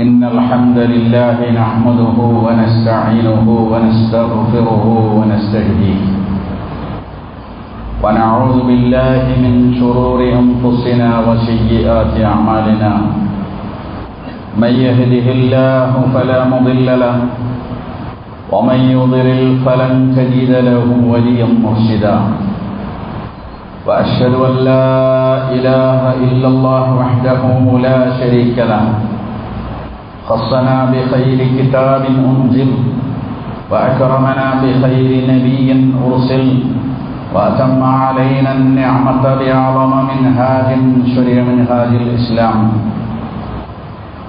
إن الحمد لله نحمده ونستعينه ونستغفره ونستهديه ونعوذ بالله من شرور أنفسنا وسيئات أعمالنا من يهده الله فلا مضل له ومن يضلل فلن تجد له وليا مرشدا وأشهد أن لا إله إلا الله وحده لا شريك له خصنا بخير كتاب أنزل وأكرمنا بخير نبي أرسل وأتم علينا النعمة بأعظم منهاج شرع منهاج الإسلام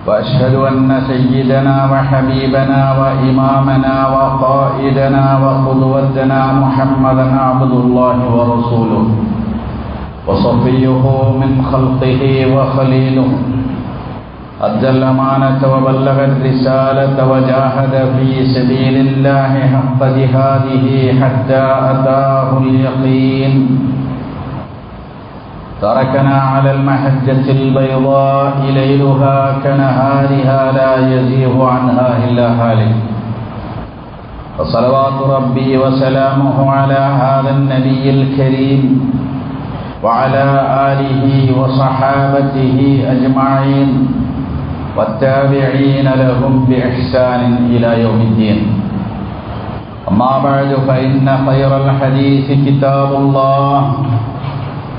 وأشهد أن سيدنا وحبيبنا وإمامنا وقائدنا وقدوتنا محمدا عبد الله ورسوله وصفيه من خلقه وخليله أدى الأمانة وبلغ الرسالة وجاهد في سبيل الله حق جهاده حتى أتاه اليقين تركنا على المحجة البيضاء ليلها كنهارها لا يزيغ عنها إلا هالك فصلوات ربي وسلامه على هذا النبي الكريم وعلى آله وصحابته أجمعين والتابعين لهم بإحسان إلى يوم الدين أما بعد فإن خير الحديث كتاب الله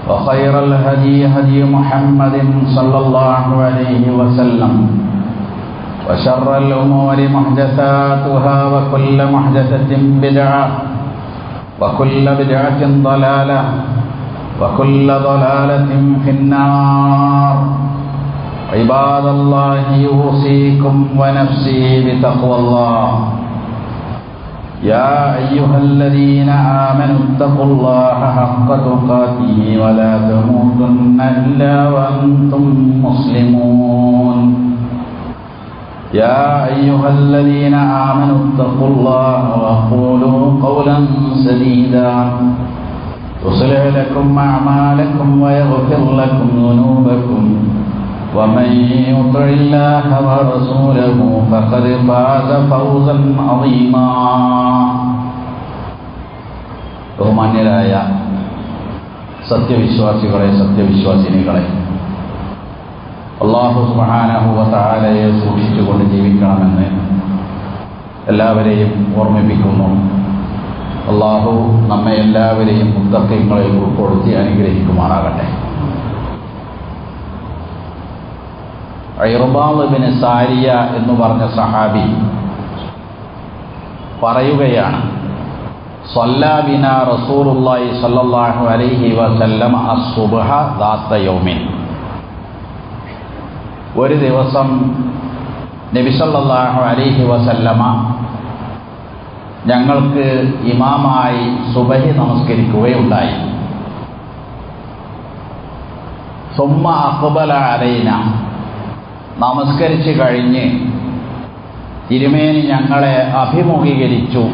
وخير الهدي هدي محمد صلى الله عليه وسلم وشر الأمور محدثاتها وكل محدثة بدعة وكل بدعة ضلالة وكل ضلالة في النار عباد الله يوصيكم ونفسي بتقوى الله يا أيها الذين آمنوا اتقوا الله حق تقاته ولا تموتن إلا وأنتم مسلمون يا أيها الذين آمنوا اتقوا الله وقولوا قولا سديدا يصلح لكم أعمالكم ويغفر لكم ذنوبكم ومن يطع الله ورسوله فقد فاز فوزا عظيما ബഹുമാന്യരായ സത്യവിശ്വാസികളെ സത്യവിശ്വാസിനികളെ അല്ലാഹു സുബ്ഹാനഹു വ തആലയെ സൂക്ഷിച്ചുകൊണ്ട് ജീവിക്കണമെന്ന് എല്ലാവരെയും ഓർമ്മിപ്പിക്കുന്നു. അല്ലാഹു നമ്മെ എല്ലാവരെയും മുത്തഖീങ്ങളിൽ ഉൾപ്പെടുത്തി അനുഗ്രഹിക്കുമാറാകട്ടെ. ഇർബാദ് ബിൻ സാരിയ എന്ന് പറഞ്ഞ സഹാബി പറയുകയാണ്, സ്വല്ലാ ബിനാ റസൂലുള്ളാഹി സ്വല്ലല്ലാഹു അലൈഹി വസല്ലം അസ്സുബ്ഹ ദാത്ത യൗമിൻ. ഒരു ദിവസം നബി സല്ലല്ലാഹു അലൈഹി വസല്ലമ ഞങ്ങൾക്ക് ഇമാമായി സുബഹി നമസ്കരിക്കുകയുണ്ടായി. സുമ്മ അഖ്ബല അലൈന, നമസ്കരിച്ച് കഴിഞ്ഞ് തിരുമേനി ഞങ്ങളെ അഭിമുഖീകരിച്ചു.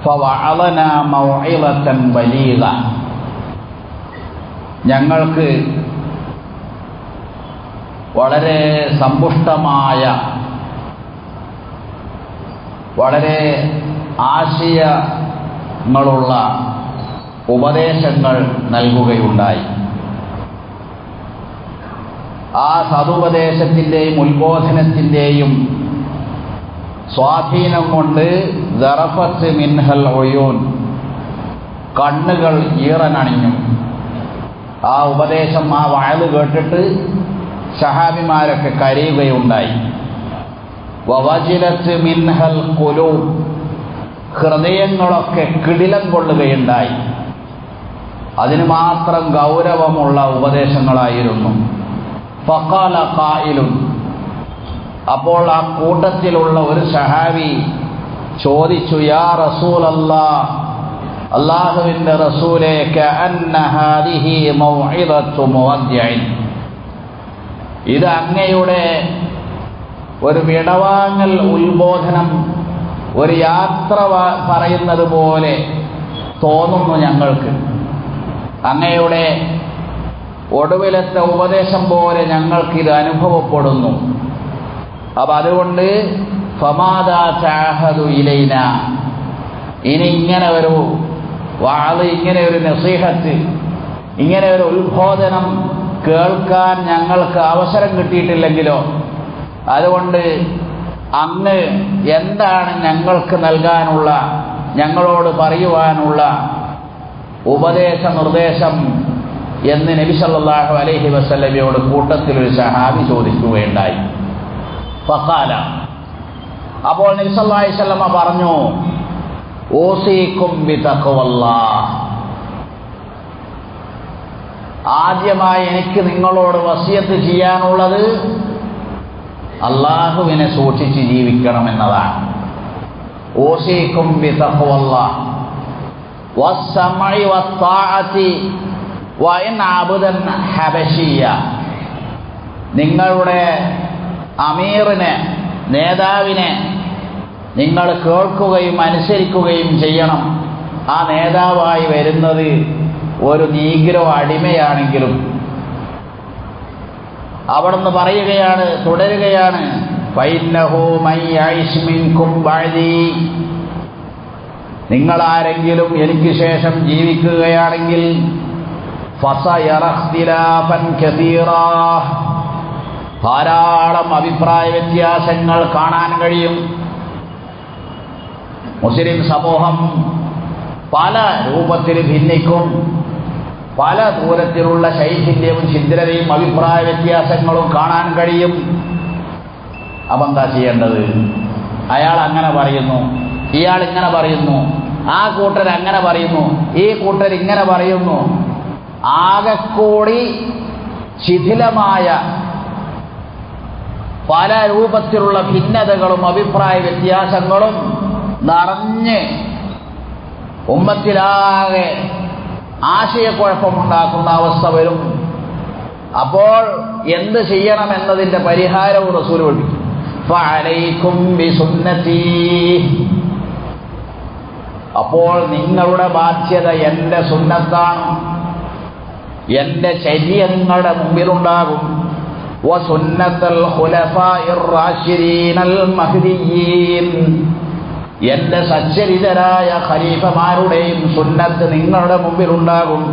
ഫവഅളന മൗഇളതൻ ബലീഗ, ഞങ്ങൾക്ക് വളരെ സമ്പുഷ്ടമായ വളരെ ആശയങ്ങളുള്ള ഉപദേശങ്ങൾ നൽകുകയുണ്ടായി. ആ സതുപദേശത്തിൻ്റെയും ഉത്ബോധനത്തിൻ്റെയും സ്വാധീനം കൊണ്ട് ദറഫത്ത് മിൻഹൽ ഉയൂൻ, കണ്ണുകൾ ഈറനണിഞ്ഞു. ആ ഉപദേശം, ആ വഅദ് കേട്ടിട്ട് സഹാബിമാരൊക്കെ കരയുകയുണ്ടായി. വവജിലത്ത് മിൻഹൽ ഖുലൂബ്, ഹൃദയങ്ങളൊക്കെ കിടിലം കൊള്ളുകയുണ്ടായി. അതിന് മാത്രം ഗൗരവമുള്ള ഉപദേശങ്ങളായിരുന്നു. ഫഖാല ഖായിലുൻ, അപ്പോൾ ആ കൂട്ടത്തിലുള്ള ഒരു സഹാബി ചോദിച്ചു, യാ റസൂലല്ലാഹ്, അല്ലാഹുവിൻ്റെ റസൂലേ, കഅന്ന ഹാദിഹി മൗഇദത്തു മുവദ്ദിഇൻ, ഇത് അങ്ങയുടെ ഒരു വിടവാങ്ങൽ ഉത്ബോധനം, ഒരു യാത്ര പറയുന്നത് പോലെ തോന്നുന്നു ഞങ്ങൾക്ക്. അങ്ങയുടെ ഒടുവിലത്തെ ഉപദേശം പോലെ ഞങ്ങൾക്കിത് അനുഭവപ്പെടുന്നു. അപ്പം അതുകൊണ്ട് ഫമാദാ തഅഹദു ഇലൈന, ഇനി ഇങ്ങനെ ഒരു വഅദ്, ഇങ്ങനെ ഒരു നസീഹത്ത്, ഇങ്ങനെ ഒരു ഉത്ബോധനം കേൾക്കാൻ ഞങ്ങൾക്ക് അവസരം കിട്ടിയിട്ടില്ലെങ്കിലോ, അതുകൊണ്ട് അങ്ങ് എന്താണ് ഞങ്ങൾക്ക് നൽകാനുള്ള, ഞങ്ങളോട് പറയുവാനുള്ള ഉപദേശ നിർദ്ദേശം എന്ന് നബി സല്ലല്ലാഹു അലൈഹി വസല്ലമയോട് കൂട്ടത്തിലൊരു സഹാബി ചോദിക്കുകയുണ്ടായി. ഫഖാല, അപ്പോൾ നബി സല്ലല്ലാഹു അലൈഹി വസല്ലമ പറഞ്ഞു, ഊസീകും ബിതഖ്വല്ലാഹ്, ആദ്യമായി എനിക്ക് നിങ്ങളോട് വസിയത്ത് ചെയ്യാനുള്ളത് അള്ളാഹുവിനെ സൂക്ഷിച്ച് ജീവിക്കണമെന്നതാണ്. ഊസീകും ബിതഖ്വല്ലാഹ് വസ്സമഇ വത്താഅതി വഇൻ അബ്ദൻ ഹബശിയ, നിങ്ങളുടെ അമീറിനെ, നേതാവിനെ നിങ്ങൾ കേൾക്കുകയും അനുസരിക്കുകയും ചെയ്യണം. ആ നേതാവായി വരുന്നത് ഒരു നീഗ്രോ അടിമയാണെങ്കിലും. അവിടുന്ന് പറയുകയാണ്, തുടരുകയാണ്, ഫഇന്നഹു മൻ യഇശ് മിൻകും ബഅദി, നിങ്ങളാരെങ്കിലും എനിക്ക് ശേഷം ജീവിക്കുകയാണെങ്കിൽ ഫസയറ ഇഖ്തിലാഫൻ കസീറാ, ധാരാളം അഭിപ്രായ വ്യത്യാസങ്ങൾ കാണാൻ കഴിയും. മുസ്ലിം സമൂഹം പല രൂപത്തിൽ ഭിന്നിക്കും, പല ദൂരത്തിലുള്ള ശൈഥില്യവും ഛിദ്രതയും അഭിപ്രായ വ്യത്യാസങ്ങളും കാണാൻ കഴിയും. അപ്പം എന്താ ചെയ്യേണ്ടത്? അയാൾ അങ്ങനെ പറയുന്നു, ഇയാൾ ഇങ്ങനെ പറയുന്നു, ആ കൂട്ടർ അങ്ങനെ പറയുന്നു, ഈ കൂട്ടർ ഇങ്ങനെ പറയുന്നു. ആകെക്കൂടി ശിഥിലമായ പല രൂപത്തിലുള്ള ഭിന്നതകളും അഭിപ്രായ വ്യത്യാസങ്ങളും നിറഞ്ഞ് ഉമ്മത്തിലാകെ ആശയക്കുഴപ്പമുണ്ടാക്കുന്ന അവസ്ഥ വരും. അപ്പോൾ എന്ത് ചെയ്യണമെന്നതിൻ്റെ പരിഹാരവും റസൂൽ പഠിപ്പിച്ചു. ഫഅലൈക്കും ബിസുന്നതി, അപ്പോൾ നിങ്ങളുടെ ബാധ്യത എൻ്റെ സുന്നത്താണ്, എൻ്റെ ചര്യ നിങ്ങളുടെ മുമ്പിലുണ്ടാകും. വസുന്നത്തുൽ ഖുലഫാഇർ റാഷിദീനൽ മഹ്ദിയീൻ, എൻ്റെ സച്ചരിതരായ ഖലീഫമാരുടെയും സുന്നത്ത് നിങ്ങളുടെ മുമ്പിലുണ്ടാകും.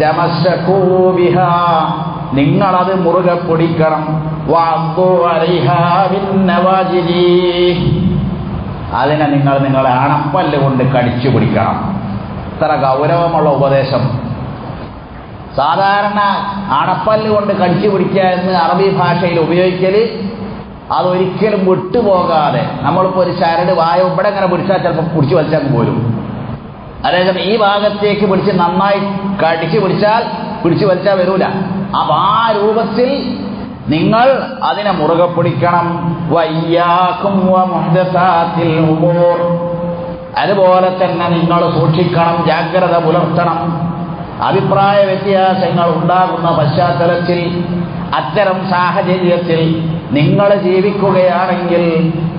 തമസ്സകൂ ബിഹാ, നിങ്ങളത് മുറുകെ പിടിക്കണം. വഅദ്ദൂ അലൈഹാ ബിന്നവാജിദി, അതിനെ നിങ്ങളെ അണപ്പല്ല് കൊണ്ട് കടിച്ചു പിടിക്കണം. ഇത്ര ഗൗരവമുള്ള ഉപദേശം. സാധാരണ അണപ്പല്ല് കൊണ്ട് കടിച്ചു പിടിക്കുക എന്ന് അറബി ഭാഷയിൽ ഉപയോഗിക്കൽ അതൊരിക്കലും വിട്ടുപോകാതെ, നമ്മളിപ്പോൾ ഒരു ചരട് വായ ഇവിടെ ഇങ്ങനെ പിടിച്ചാൽ ചിലപ്പോൾ പിടിച്ചു വലിച്ചാൽ പോരും. അതായത് ഈ ഭാഗത്തേക്ക് പിടിച്ച് നന്നായി കടിച്ചു പിടിച്ചു വലിച്ചാൽ വരൂല. അപ്പം ആ രൂപത്തിൽ നിങ്ങൾ അതിനെ മുറുകെ പിടിക്കണം. വയ്യാക്കും വമുഹ്ദസാത്തിൽ ഉമൂർ, അതുപോലെ തന്നെ നിങ്ങൾ സൂക്ഷിക്കണം, ജാഗ്രത പുലർത്തണം. അഭിപ്രായ വ്യത്യാസങ്ങൾ ഉണ്ടാകുന്ന പശ്ചാത്തലത്തിൽ, അത്തരം സാഹചര്യത്തിൽ നിങ്ങൾ ജീവിക്കുകയാണെങ്കിൽ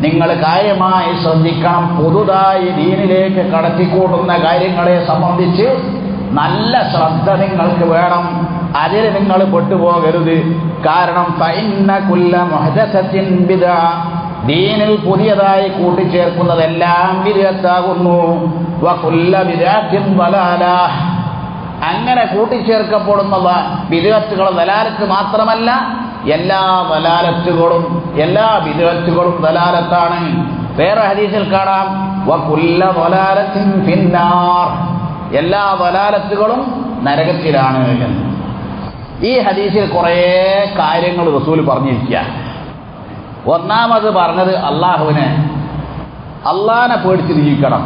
നിങ്ങൾ കാര്യമായി ശ്രദ്ധിക്കണം. പുതുതായി ദീനിലേക്ക് കടത്തിക്കൂട്ടുന്ന കാര്യങ്ങളെ സംബന്ധിച്ച് നല്ല ശ്രദ്ധ നിങ്ങൾക്ക് വേണം. അതിൽ നിങ്ങൾ പെട്ടുപോകരുത്. കാരണം ഫഇന്ന കുല്ല മുഹ്ദസത്തിൻ ബിദ്അ, ദീനിൽ പുതിയതായി കൂട്ടിച്ചേർക്കുന്നതെല്ലാം ബിദ്അത്താകുന്നു. വകുല്ല ബിദ്അത്തിൻ ദലാല, അങ്ങനെ കൂട്ടിച്ചേർക്കപ്പെടുന്ന ബിദ്അത്തുകൾ ദലാലത്ത് മാത്രമല്ല, എല്ലാ ബിദ്അത്തുകളും ദലാലത്താണ്. വേറെ ഹദീസിൽ കാണാം, വകുല്ല ദലാലത്തിൻ ഫിന്നാർ, എല്ലാ ദലാലത്തുകളും നരകത്തിലാണ് എന്ന്. ഈ ഹദീസിൽ കുറേ കാര്യങ്ങൾ റസൂൽ പറഞ്ഞിരിക്കുക. ഒന്നാമത് പറഞ്ഞത് അള്ളാഹിനെ പേടിച്ച് ജീവിക്കണം,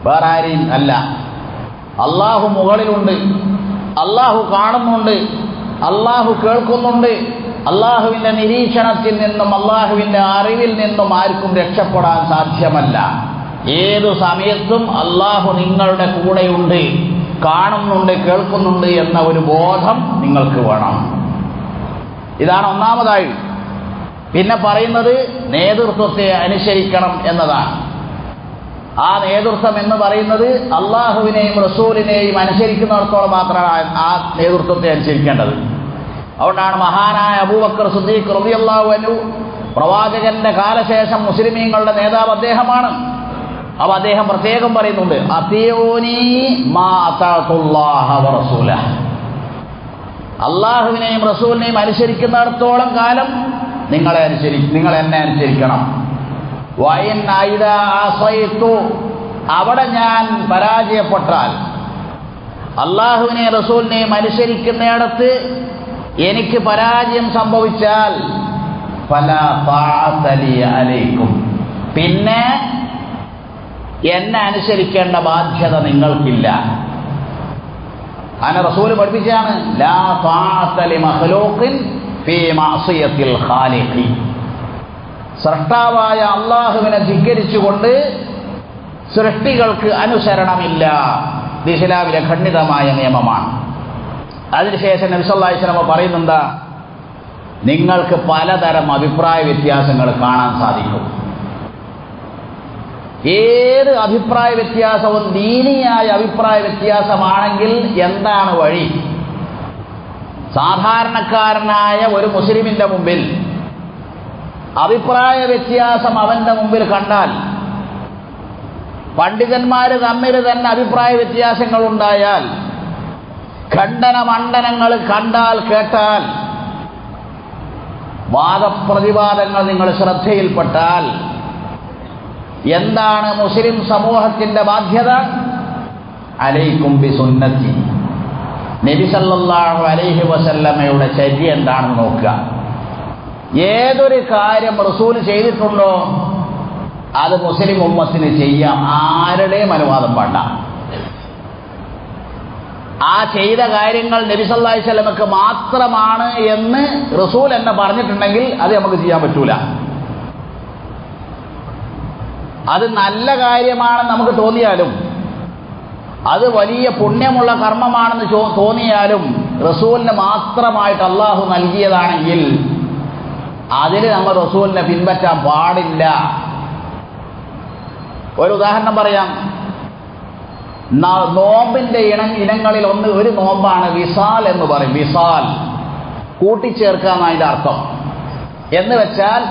വേറെ ആരെയും അല്ല. അള്ളാഹു മുകളിലുണ്ട്, അള്ളാഹു കാണുന്നുണ്ട്, അള്ളാഹു കേൾക്കുന്നുണ്ട്. അള്ളാഹുവിൻ്റെ നിരീക്ഷണത്തിൽ നിന്നും അള്ളാഹുവിൻ്റെ അറിവിൽ നിന്നും ആർക്കും രക്ഷപ്പെടാൻ സാധ്യമല്ല. ഏതു സമയത്തും അള്ളാഹു നിങ്ങളുടെ കൂടെയുണ്ട്, കാണുന്നുണ്ട്, കേൾക്കുന്നുണ്ട് എന്ന ഒരു ബോധം നിങ്ങൾക്ക് വേണം. ഇതാണ് ഒന്നാമതായി. പിന്നെ പറയുന്നത് നേതൃത്വത്തെ അനുസരിക്കണം എന്നതാണ്. ആ നേതൃത്വം എന്ന് പറയുന്നത് അള്ളാഹുവിനെയും റസൂലിനെയും അനുസരിക്കുന്നിടത്തോളം മാത്രമാണ് ആ നേതൃത്വത്തെ അനുസരിക്കേണ്ടത്. അതുകൊണ്ടാണ് മഹാനായ അബൂബക്കർ സിദ്ദീഖ് റളിയല്ലാഹു അൻഹു പ്രവാചകന്റെ കാലശേഷം മുസ്ലിമീങ്ങളുടെ നേതാവ് അദ്ദേഹമാണ്. അപ്പോൾ അദ്ദേഹം പ്രത്യേകം പറയുന്നുണ്ട്, അത്തിയൂനി മാ അതാഅതുല്ലാഹ വറസൂലഹു, അള്ളാഹുവിനെയും റസൂലിനെയും അനുസരിക്കുന്നിടത്തോളം കാലം നിങ്ങൾ എന്നെ അനുസരിക്കണം. വഇൻ ഇദാ അസൈതു, അവിടെ ഞാൻ പരാജയപ്പെട്ടാൽ, അള്ളാഹുവിനെയും റസൂലിനെയും അനുസരിക്കുന്നിടത്ത് എനിക്ക് പരാജയം സംഭവിച്ചാൽ, ഫലാ തഅത ലി അലൈക്കും, പിന്നെ എന്നെ അനുസരിക്കേണ്ട ബാധ്യത നിങ്ങൾക്കില്ല. അങ്ങനെ റസൂല് പഠിപ്പിച്ചാണ്, ലാ തഅത ലി മഖ്ലൂഖിൻ ഫീ മഅസിയത്തിൽ ഖാലിഖി, സൃഷ്ടാവായ അള്ളാഹുവിനെ ധിക്കരിച്ചുകൊണ്ട് സൃഷ്ടികൾക്ക് അനുസരണമില്ല. ഇത് ഇസ്ലാമിലെ ഖണ്ഡിതമായ നിയമമാണ്. അതിനുശേഷം നബി സല്ലല്ലാഹു അലൈഹി വസല്ലം പറയുന്നുണ്ട്, നിങ്ങൾക്ക് പലതരം അഭിപ്രായ വ്യത്യാസങ്ങൾ കാണാൻ സാധിക്കും. ഏത് അഭിപ്രായ വ്യത്യാസവും ദീനിയായ അഭിപ്രായ വ്യത്യാസമാണെങ്കിൽ എന്താണ് വഴി? സാധാരണക്കാരനായ ഒരു മുസ്ലിമിന്റെ മുമ്പിൽ അഭിപ്രായ വ്യത്യാസം അവന്റെ മുമ്പിൽ കണ്ടാൽ, പണ്ഡിതന്മാർ തമ്മിൽ തന്നെ അഭിപ്രായ വ്യത്യാസങ്ങൾ ഉണ്ടായാൽ, ഖണ്ഡന മണ്ഡനങ്ങൾ കണ്ടാൽ കേട്ടാൽ, വാദപ്രതിവാദങ്ങൾ നിങ്ങൾ ശ്രദ്ധയിൽപ്പെട്ടാൽ, എന്താണ് മുസ്ലിം സമൂഹത്തിന്റെ ബാധ്യത? അലൈക്കും ബിസുന്നത്തി, നബി സല്ലല്ലാഹു അലൈഹി വസല്ലമയുടെ ചര്യ എന്താണെന്ന് നോക്കുക. ഏതൊരു കാര്യം റസൂൽ ചെയ്തിട്ടുണ്ടോ അത് മുസ്ലിം ഉമ്മത്തിന് ചെയ്യാം, ആരുടെയും അനുവാദം വേണ്ട. ആ ചെയ്ത കാര്യങ്ങൾ നബി സല്ലല്ലാഹു അലൈഹി വസല്ലമക്ക് മാത്രമാണ് എന്ന് റസൂൽ എന്നെ പറഞ്ഞിട്ടുണ്ടെങ്കിൽ അത് നമുക്ക് ചെയ്യാൻ പറ്റൂല. അത് നല്ല കാര്യമാണെന്ന് നമുക്ക് തോന്നിയാലും, അത് വലിയ പുണ്യമുള്ള കർമ്മമാണെന്ന് തോന്നിയാലും, റസൂലിന് മാത്രമായിട്ട് അള്ളാഹു നൽകിയതാണെങ്കിൽ അതിൽ നമ്മൾ റസൂലിനെ പിൻപറ്റാൻ പാടില്ല. ഒരു ഉദാഹരണം പറയാം. നോമ്പിന്റെ ഇനങ്ങളിൽ ഒരു നോമ്പാണ് വിസാൽ എന്ന് പറയും. വിസാൽ കൂട്ടിച്ചേർക്കുക എന്നാണ് അതിൻ്റെ അർത്ഥം. എന്ന് വെച്ചാൽ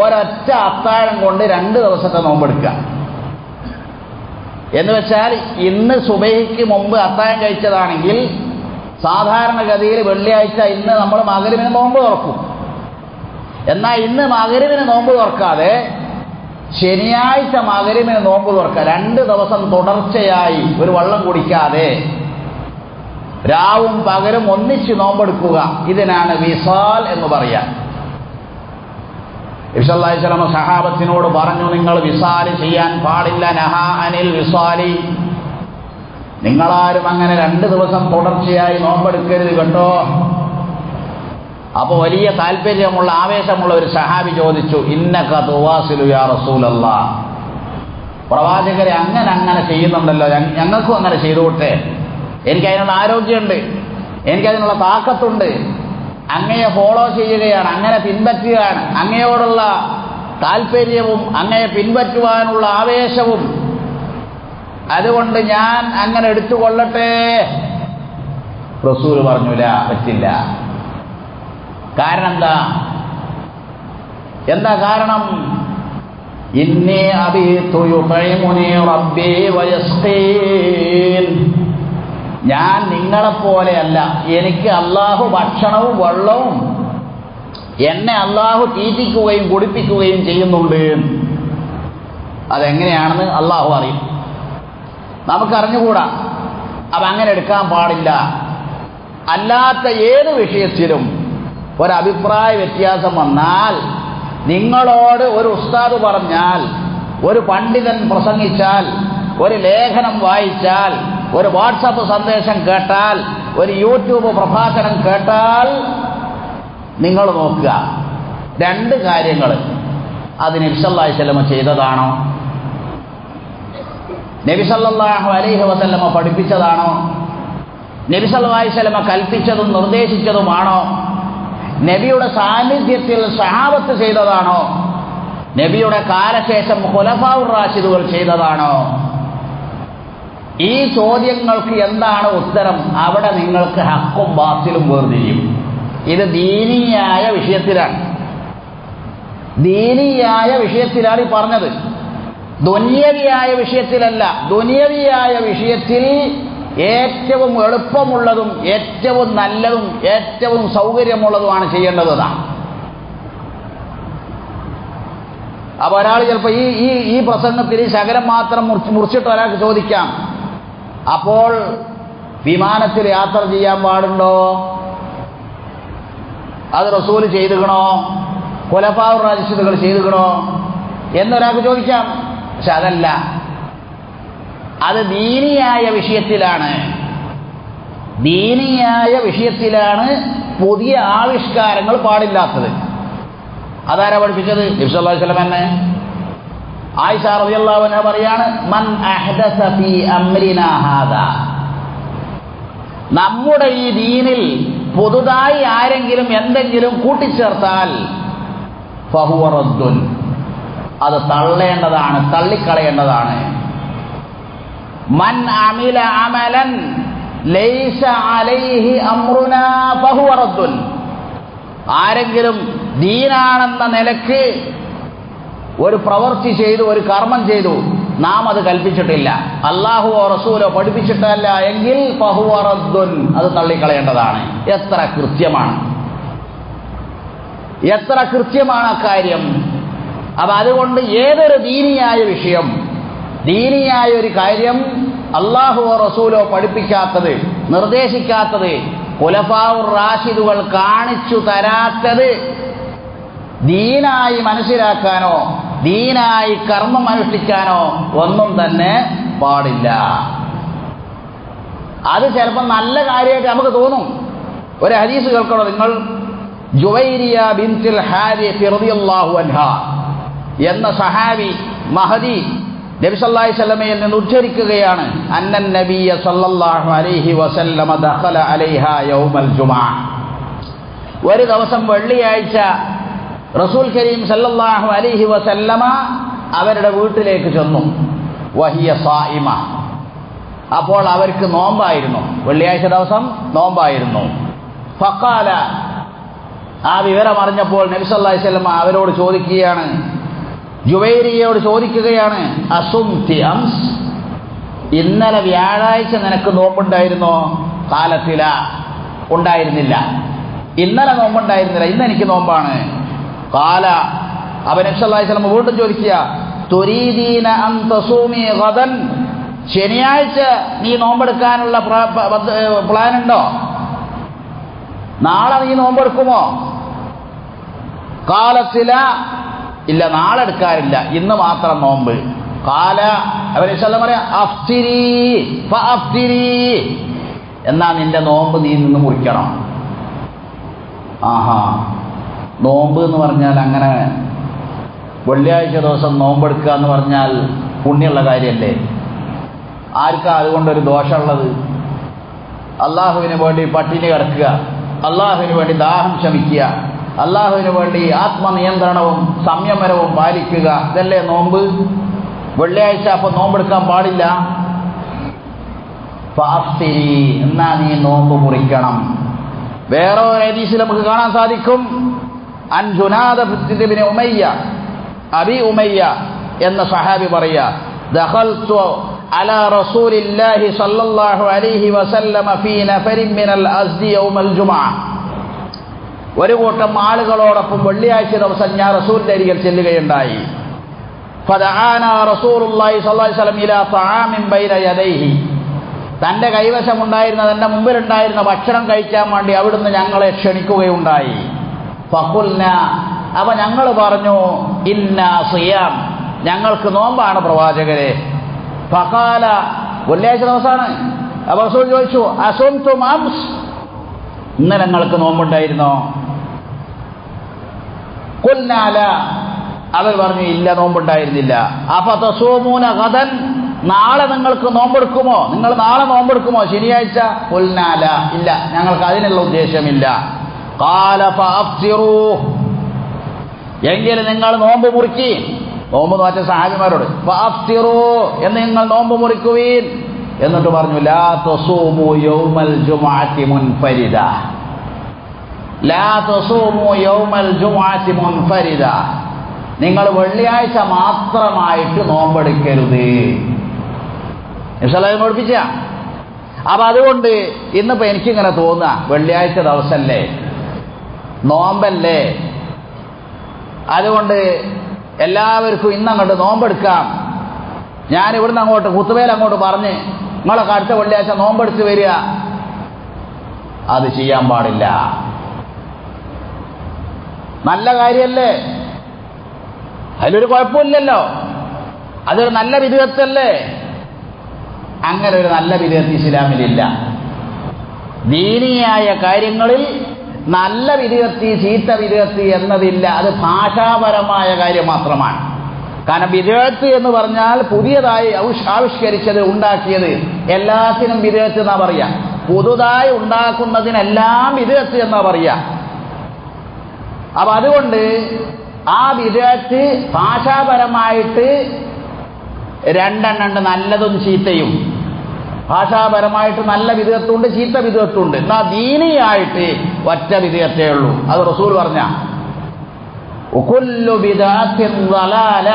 ഒരൊറ്റ അത്താഴം കൊണ്ട് 2 ദിവസത്തെ നോമ്പെടുക്കുക. എന്ന് വെച്ചാൽ ഇന്ന് സുബഹിക്ക് മുമ്പ് അത്താഴം കഴിച്ചതാണെങ്കിൽ സാധാരണഗതിയിൽ വെള്ളിയാഴ്ച ഇന്ന് നമ്മൾ മഗ്‌രിബിന് നോമ്പ് തുറക്കും. എന്നാൽ ഇന്ന് മഗ്‌രിബിന് നോമ്പ് തുറക്കാതെ ശനിയാഴ്ച മഗ്‌രിബിന് നോമ്പ് തുറക്കുക. 2 ദിവസം തുടർച്ചയായി ഒരു വെള്ളം കുടിക്കാതെ രാവും പകലും ഒന്നിച്ച് നോമ്പെടുക്കുക. ഇതിനാണ് വിസാൽ എന്ന് പറയാം. നബി സല്ലല്ലാഹു അലൈഹി വസല്ലം സഹാബത്തിനോട് പറഞ്ഞു, നിങ്ങൾ വിസാല് ചെയ്യാൻ പാടില്ല. നഹാ അനിൽ വിസാലി, നിങ്ങളാരും അങ്ങനെ 2 ദിവസം തുടർച്ചയായി നോമ്പെടുക്കരുത് കേട്ടോ. അപ്പോൾ വലിയ താല്പര്യമുള്ള ആവേശമുള്ള ഒരു സഹാബി ചോദിച്ചു, ഇന്നക തുവാസിലു യാ റസൂലല്ലാഹ്, പ്രവാചകരെ അങ്ങനെ ചെയ്യുന്നുണ്ടല്ലോ, ഞങ്ങൾക്കും അങ്ങനെ ചെയ്തുകൊട്ടെ. എനിക്കതിനുള്ള ആരോഗ്യമുണ്ട്, എനിക്കതിനുള്ള താക്കത്തുണ്ട്, അങ്ങയെ ഫോളോ ചെയ്യുകയാണ്, അങ്ങനെ പിൻപറ്റുകയാണ്, അങ്ങയോടുള്ള താല്പര്യവും അങ്ങയെ പിൻപറ്റുവാനുള്ള ആവേശവും, അതുകൊണ്ട് ഞാൻ അങ്ങനെ എടുത്തുകൊള്ളട്ടെ. റസൂൽ പറഞ്ഞില്ല, പറ്റില്ല. കാരണം എന്താ കാരണം? ഇന്നി അബീതു യുതഇമുനി റബ്ബി വയസ്ഖീൻ, ഞാൻ നിങ്ങളെപ്പോലെയല്ല, എനിക്ക് അള്ളാഹു ഭക്ഷണവും വെള്ളവും എന്നെ അള്ളാഹു തീറ്റിക്കുകയും കുടിപ്പിക്കുകയും ചെയ്യുന്നുണ്ട്. അതെങ്ങനെയാണെന്ന് അള്ളാഹു അറിയും, നമുക്കറിഞ്ഞുകൂടാ. അപ്പം അങ്ങനെ എടുക്കാൻ പാടില്ല. അല്ലാത്ത ഏത് വിഷയത്തിലും ഒരഭിപ്രായ വ്യത്യാസം വന്നാൽ, നിങ്ങളോട് ഒരു ഉസ്താദ് പറഞ്ഞാൽ, ഒരു പണ്ഡിതൻ പ്രസംഗിച്ചാൽ, ഒരു ലേഖനം വായിച്ചാൽ, ഒരു വാട്സപ്പ് സന്ദേശം കേട്ടാൽ, ഒരു യൂട്യൂബ് പ്രഭാഷണം കേട്ടാൽ, നിങ്ങൾ നോക്കുക 2 കാര്യങ്ങൾ. അത് നബി സല്ലല്ലാഹു അലൈഹി വസല്ലം ചെയ്തതാണോ? നബി സല്ലല്ലാഹു അലൈഹി വസല്ലം പഠിപ്പിച്ചതാണോ? നബി സല്ലല്ലാഹു അലൈഹി വസല്ലം കൽപ്പിച്ചതും നിർദ്ദേശിച്ചതുമാണോ? നബിയുടെ സാന്നിധ്യത്തിൽ സഹാബത്ത് ചെയ്തതാണോ? നബിയുടെ കാലശേഷം ഖുലഫാഉർ റാഷിദുകൾ ചെയ്തതാണോ? ഈ ചോദ്യങ്ങൾക്ക് എന്താണ് ഉത്തരം? അവിടെ നിങ്ങൾക്ക് ഹക്കും ബാത്തിലും വേർതിരിയും. ഇത് ദീനീയായ വിഷയത്തിലാണ്. ദീനിയായ വിഷയത്തിലാണ് ഈ പറഞ്ഞത്, ദുനിയവിയായ വിഷയത്തിലല്ല. ദുനിയവിയായ വിഷയത്തിൽ ഏറ്റവും എളുപ്പമുള്ളതും ഏറ്റവും നല്ലതും ഏറ്റവും സൗകര്യമുള്ളതുമാണ് ചെയ്യേണ്ടത്. അപ്പോൾ ഒരാൾ ചിലപ്പോൾ ഈ പ്രസംഗത്തിൽ ശകലം മാത്രം മുറിച്ചിട്ട് ഒരാൾക്ക് ചോദിക്കാം, അപ്പോൾ വിമാനത്തിൽ യാത്ര ചെയ്യാൻ പാടുണ്ടോ? അത് റസൂൽ ചെയ്തുകണോ? ഖുലഫാഉർ റാഷിദുകൾ ചെയ്തുകണോ എന്നൊരാൾക്ക് ചോദിക്കാം. പക്ഷെ അതല്ല, അത് ദീനിയായ വിഷയത്തിലാണ്. ദീനിയായ വിഷയത്തിലാണ് പുതിയ ആവിഷ്കാരങ്ങൾ പാടില്ലാത്തത്. അതാരാ പഠിപ്പിച്ചത്? നബി സല്ലല്ലാഹു അലൈഹി വസല്ലം തന്നെ. ആയിഷ റളിയല്ലാഹു അൻഹ പറയാണ്, മൻ അഹ്ദസ ഫീ അംരിനാ ഹാദാ, നമ്മുടെ ഈ ദീനിൽ പുതുതായി ആരെങ്കിലും എന്തെങ്കിലും കൂട്ടിച്ചേർത്താൽ ഫഹുവ റദ്ദുൻ, അത് തള്ളേണ്ടതാണ്, തള്ളിക്കളയേണ്ടതാണ്. മൻ അമില അമലൻ ലൈസ അലൈഹി അംറുനാ ഫഹുവ റദ്ദുൻ, ആരെങ്കിലും ദീനാണെന്ന നിലക്ക് ഒരു പ്രവൃത്തി ചെയ്തു, ഒരു കർമ്മം ചെയ്തു, നാം അത് കൽപ്പിച്ചിട്ടില്ല, അല്ലാഹുവോ റസൂലോ പഠിപ്പിച്ചിട്ടല്ല എങ്കിൽ ഫഹുവ റദ്ദുൻ, അത് തള്ളിക്കളയേണ്ടതാണ്. എത്ര കൃത്യമാണ്, എത്ര കൃത്യമാണ് അക്കാര്യം. അപ്പം അതുകൊണ്ട് ഏതൊരു ദീനിയായ വിഷയം, ദീനിയായ ഒരു കാര്യം അല്ലാഹുവോ റസൂലോ പഠിപ്പിക്കാത്തത്, നിർദ്ദേശിക്കാത്തത്, ഖുലഫാഉർ റാഷിദുകൾ കാണിച്ചു തരാത്തത് ദീനായി മനസ്സിലാക്കാനോ ദീനായി കർമ്മം അനുഷ്ഠിക്കാനോ ഒന്നും തന്നെ പാടില്ല. അത് ചിലപ്പോൾ നല്ല കാര്യമായിട്ട് നമുക്ക് തോന്നും. ഒരു ഹദീസ് കേൾക്കണോ നിങ്ങൾ? ജുവൈരിയ ബിൻതുൽ ഹാരിസ് റളിയല്ലാഹു അൻഹാ എന്ന സഹാബി മഹദി നബി സല്ലല്ലാഹു അലൈഹി വസല്ലമയിൽ നിന്ന് ഉദ്ധരിക്കുകയാണ്, അന്നൻ നബിയ സല്ലല്ലാഹു അലൈഹി വസല്ലമ ദഖല അലൈഹാ യൗമൽ ജുമുഅ, ഒരു ദിവസം വെള്ളിയാഴ്ച റസൂൽ കരീം സല്ലല്ലാഹു അലൈഹി വസല്ലമ അവരുടെ വീട്ടിലേക്ക് ചെന്നു. വഹിയ സായിമ, അപ്പോൾ അവർക്ക് നോമ്പായിരുന്നു, വെള്ളിയാഴ്ച ദിവസം നോമ്പായിരുന്നു. ഫഖാല, ആ വിവരം അറിഞ്ഞപ്പോൾ നബി സല്ലല്ലാഹു അലൈഹി വസല്ലമ അവരോട് ചോദിക്കുകയാണ്, ജുവൈരിയയോട് ചോദിക്കുകയാണ്, അസുംതി അംസ്, ഇന്നലെ വ്യാഴാഴ്ച നിനക്ക് നോമ്പുണ്ടായിരുന്നോ? കാലത്തില, ഉണ്ടായിരുന്നില്ല. ഇന്നലെ നോമ്പുണ്ടായിരുന്നില്ല, ഇന്ന് എനിക്ക് നോമ്പാണ്. കാല, അവൻ നബി സല്ലല്ലാഹു അലൈഹി വസല്ലം വീണ്ടും ചോദിക്കുക, തുരീദീന അൻ തസൂമി ഗദൻ, ശനിയാഴ്ച നീ നോമ്പെടുക്കാനുള്ള പ്ലാൻ ഉണ്ടോ? നാളെ നീ നോമ്പെടുക്കുമോ? കാലത്തില, ഇല്ല, നാളെ എടുക്കാറില്ല, ഇന്ന് മാത്രം നോമ്പ്. കാല, അവൻ നബി സല്ലല്ലാഹു അലൈഹി വസല്ലം പറയാ, അഫ്തിരി ഫഅഫ്തിരി, എന്നാ നിന്റെ നോമ്പ് നീ നിന്ന് മുറിക്കണം. ആഹാ, നോമ്പ് എന്ന് പറഞ്ഞാൽ അങ്ങനെ വെള്ളിയാഴ്ച ദിവസം നോമ്പെടുക്കുക എന്ന് പറഞ്ഞാൽ പുണ്യമുള്ള കാര്യമല്ലേ? ആർക്കാ അതുകൊണ്ടൊരു ദോഷമുള്ളത്? അള്ളാഹുവിന് വേണ്ടി പട്ടിണി കിടക്കുക, അള്ളാഹുവിന് വേണ്ടി ദാഹം ശമിക്കുക, അള്ളാഹുവിന് വേണ്ടി ആത്മനിയന്ത്രണവും സംയമനവും പാലിക്കുക, ഇതല്ലേ നോമ്പ്? വെള്ളിയാഴ്ച അപ്പം നോമ്പെടുക്കാൻ പാടില്ല. ഫാഫ്തിരി, എന്നാ നീ നോമ്പ് മുറിക്കണം. വേറെ ഒരു ഹദീസിൽ നമുക്ക് കാണാൻ സാധിക്കും, അൻ ജുനാദ ഇബ്നു ഉമയ്യ, അബി ഉമയ്യ എന്ന സഹാബി പറയാ, ദഖൽതു അലാ റസൂലില്ലാഹി സ്വല്ലല്ലാഹു അലൈഹി വസല്ലമ ഫീ നഫരിൻ മിനൽ അസ്ദി യൗമൽ ജുമുഅ, ഒരു കൂട്ടം ആളുകളോടൊപ്പം വെള്ളിയാഴ്ച ദിവസം ഞാൻ റസൂലിന്റെ അരികിൽ ചെല്ലുകയുണ്ടായി. ഫദആന റസൂലുള്ളാഹി സ്വല്ലല്ലാഹു അലൈഹി വസല്ലം ഇലാ തആമിൻ ബൈന യദൈഹി, തൻ്റെ കൈവശമുണ്ടായിരുന്ന, തൻ്റെ മുമ്പിലുണ്ടായിരുന്ന ഭക്ഷണം കഴിക്കാൻ വേണ്ടി അവിടുന്ന് ഞങ്ങളെ ക്ഷണിക്കുകയുണ്ടായി. ഫഖുൽന, അപ്പോൾ ഞങ്ങൾ പറഞ്ഞു, ഇന്നാ സിയാം, ഞങ്ങൾക്ക് നോമ്പാണ് പ്രവാചകരെ. ഫഖാല, വെള്ളിയാഴ്ച ദിവസമാണ്. അപ്പോൾ റസൂൽ ചോദിച്ചു, അസുംതും അംസ്, ഇന്നലെ ഞങ്ങൾക്ക് നോമ്പുണ്ടായിരുന്നോ? ഖുൽനാ ലാ, അവർ പറഞ്ഞു ഇല്ല, നോമ്പുണ്ടായിരുന്നില്ല. അഫതസൂമൂന ഗദൻ, നാളെ നിങ്ങൾക്ക് നോമ്പെടുക്കുമോ? നിങ്ങൾ നാളെ നോമ്പെടുക്കുമോ ശനിയാഴ്ച? ഖുൽനാ ലാ, ഇല്ല, ഞങ്ങൾക്ക് അതിനുള്ള ഉദ്ദേശമില്ല. ഖാല ഫഅഫ്തിറൂ, എങ്കിൽ നിങ്ങൾ നോമ്പ് മുറിക്കി. നോമ്പ് നോറ്റ സഹാബിമാരോട് ഫഅഫ്തിറൂ, എന്ന് നിങ്ങൾ നോമ്പ് മുറിക്കുവീൻ. എന്നിട്ട് പറഞ്ഞു, ലാ തസൂമു യൗമൽ ജുമുഅത്തി മുൻഫരിദ, ലാ തസൂമു യൗമൽ ജുമുഅത്തി മുൻഫരിദ, നിങ്ങൾ വെള്ളിയാഴ്ച മാത്രമായിട്ട് നോമ്പെടുക്കരുത്. ഇൻഷാല്ലാഹ് പഠിപ്പിച്ച. അപ്പൊ അതുകൊണ്ട് ഇന്നിപ്പോ എനിക്കിങ്ങനെ തോന്നുക, വെള്ളിയാഴ്ച ദിവസമല്ലേ, നോമ്പല്ലേ, അതുകൊണ്ട് എല്ലാവർക്കും ഇന്നങ്ങോട്ട് നോമ്പെടുക്കാം. ഞാൻ ഇവിടുന്ന് അങ്ങോട്ട് കുത്തുവേൽ അങ്ങോട്ട് പറഞ്ഞ് നിങ്ങളൊക്കെ അടുത്ത വെള്ളിയാഴ്ച നോമ്പെടുത്ത് വരിക. അത് ചെയ്യാൻ പാടില്ല. നല്ല കാര്യമല്ലേ, അതിലൊരു കുഴപ്പമില്ലല്ലോ, അതൊരു നല്ല വിധേയത്തല്ലേ. അങ്ങനെ ഒരു നല്ല വിധേയത്ത് ഇസ്ലാമിലില്ല. ദീനീയായ കാര്യങ്ങളിൽ നല്ല വിധേയത്തി ചീത്ത വിധേയത്തി എന്നതില്ല. അത് ഭാഷാപരമായ കാര്യം മാത്രമാണ്. കാരണം വിധേയത്ത് എന്ന് പറഞ്ഞാൽ പുതിയതായി ആവിഷ്കരിച്ചത്, ഉണ്ടാക്കിയത്, എല്ലാത്തിനും വിധേയത്ത് എന്നാ പറയാ. പുതുതായി ഉണ്ടാക്കുന്നതിനെല്ലാം വിധേയത്ത് എന്നാ പറയാ. അപ്പൊ അതുകൊണ്ട് ആ വിധേയത്ത് ഭാഷാപരമായിട്ട് രണ്ടെണ്ണുണ്ട്, നല്ലതും ചീത്തയും. ഭാഷാപരമായിട്ട് നല്ല വിധേയത്തുണ്ട്, ചീത്ത വിധേയത്തുണ്ട്. എന്നാ ദീനിയായിട്ട് ഒറ്റ വിധേയത്തേ ഉള്ളൂ. അത് റസൂൽ പറഞ്ഞ കുല്ലു ബിദഅത്തിൻ ദലാല,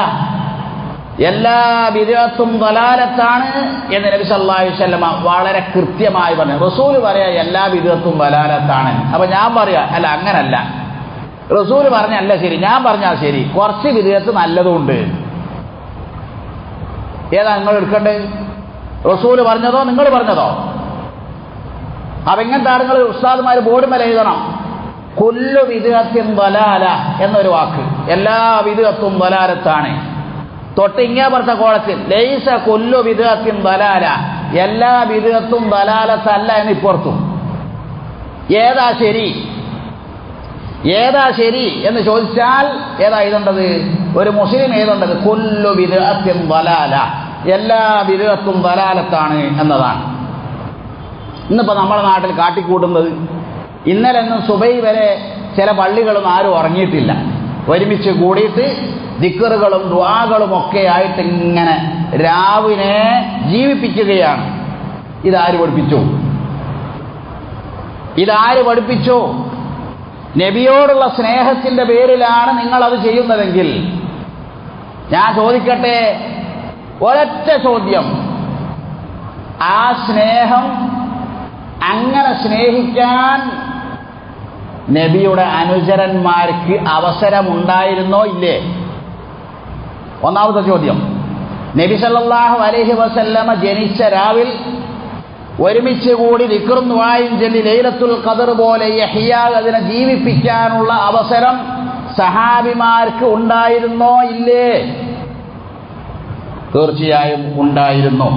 എല്ലാ ബിദഅത്തും ദലാലത്താണ് എന്ന് നബി സല്ലല്ലാഹു അലൈഹി വസല്ലം വളരെ കൃത്യമായി പറഞ്ഞു. റസൂൽ പറയാ എല്ലാ ബിദഅത്തും ദലാലത്താണ്. അപ്പൊ ഞാൻ പറയാ അല്ല, അങ്ങനല്ല. റസൂൽ പറഞ്ഞല്ല ശരി, ഞാൻ പറഞ്ഞാൽ ശരി. കുറച്ച് ബിദഅത്ത് നല്ലതുണ്ട്. ഏതാ നിങ്ങൾ എടുക്കേണ്ടത്? റസൂൽ പറഞ്ഞതോ നിങ്ങൾ പറഞ്ഞതോ? അപ്പൊ ഇങ്ങനത്തെ ആളുകൾ ഉസ്താദുമാർ ബോർഡ് മേലെ എഴുതണം, കുല്ലു ബിദ്അത്തിൻ ദലാല എന്നൊരു വാക്ക്. എല്ലാ ബിദ്അത്തും ദലാലത്താണ്. തൊട്ട് ഇങ്ങേ പറഞ്ഞ കോളത്തിൽ ലൈസ കുല്ലു ബിദ്അത്തിൻ ദലാല, എല്ലാ ബിദ്അത്തും ദലാലത്തല്ല എന്ന് ഇപ്പുറത്തും. ഏതാ ശരി, ഏതാ ശരി എന്ന് ചോദിച്ചാൽ ഏതാ എഴുതേണ്ടത്? ഒരു മുസ്ലിം എഴുതേണ്ടത് കുല്ലു ബിദ്അത്തിൻ ദലാല, എല്ലാ ബിദ്അത്തും ദലാലത്താണ് എന്നതാണ്. ഇന്നിപ്പോ നമ്മുടെ നാട്ടിൽ കാട്ടിക്കൂട്ടുന്നത്, ഇന്നലെ ഒന്നും സുബൈ വരെ ചില പള്ളികളും ആരും ഉറങ്ങിയിട്ടില്ല, ഒരുമിച്ച് കൂടിയിട്ട് ദിക്റുകളും ദുആകളും ഒക്കെ ആയിട്ട് ഇങ്ങനെ രാവിനെ ജീവിപ്പിക്കുകയാണ്. ഇതാര് പഠിപ്പിച്ചു? ഇതാര് പഠിപ്പിച്ചു? നബിയോടുള്ള സ്നേഹത്തിന്റെ പേരിലാണ് നിങ്ങളത് ചെയ്യുന്നതെങ്കിൽ ഞാൻ ചോദിക്കട്ടെ, ഒരൊറ്റ ചോദ്യം, ആ സ്നേഹം അങ്ങനെ സ്നേഹിക്കാൻ നബിയുടെ അനുചരന്മാർക്ക് അവസരമുണ്ടായിരുന്നോ ഇല്ലേ? ഒന്നാമത്തെ ചോദ്യം. നബി സല്ലല്ലാഹു അലൈഹി വസല്ലമ ജനിച്ച രാവിൽ ഒരുമിച്ച് കൂടി ദിക്റും ദുആയും ചൊല്ലി ലൈലത്തുൽ ഖദർ പോലെ യഹ്യാ അതിനെ ജീവിപ്പിക്കാനുള്ള അവസരം സഹാബിമാർക്ക് ഉണ്ടായിരുന്നോ ഇല്ലേ? തീർച്ചയായും ഉണ്ടായിരുന്നു.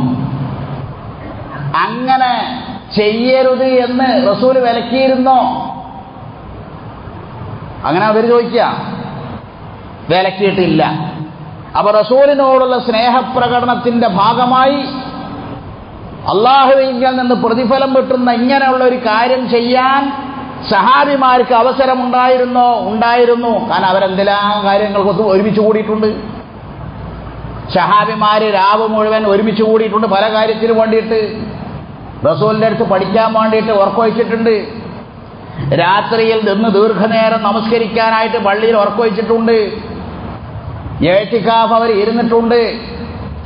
അങ്ങനെ ചെയ്യരുത് എന്ന് റസൂൽ വിലക്കിയിരുന്നോ? അങ്ങനെ അവർ ചോദിക്കുക. വിലക്കിയിട്ടില്ല. അപ്പൊ റസൂലിനോടുള്ള സ്നേഹപ്രകടനത്തിന്റെ ഭാഗമായി അള്ളാഹുവിങ്കിൽ നിന്ന് പ്രതിഫലം കിട്ടുന്ന ഇങ്ങനെയുള്ള ഒരു കാര്യം ചെയ്യാൻ സഹാബിമാർക്ക് അവസരമുണ്ടായിരുന്നോ? ഉണ്ടായിരുന്നു. കാരണം അവരെന്തെല്ലാം കാര്യങ്ങൾക്കൊക്കെ ഒരുമിച്ച് കൂടിയിട്ടുണ്ട്. സഹാബിമാര് രാവ് മുഴുവൻ ഒരുമിച്ച് കൂടിയിട്ടുണ്ട്, പല കാര്യത്തിനും വേണ്ടിയിട്ട്. റസൂലിന്റെ അടുത്ത് പഠിക്കാൻ വേണ്ടിയിട്ട് ഉറക്കൊഴിച്ചിട്ടുണ്ട്. രാത്രിയിൽ നിന്ന് ദീർഘനേരം നമസ്കരിക്കാനായിട്ട് പള്ളിയിൽ ഉറക്കൊഴിച്ചിട്ടുണ്ട്. ഏറ്റിക്കാഫ് അവർ ഇരുന്നിട്ടുണ്ട്.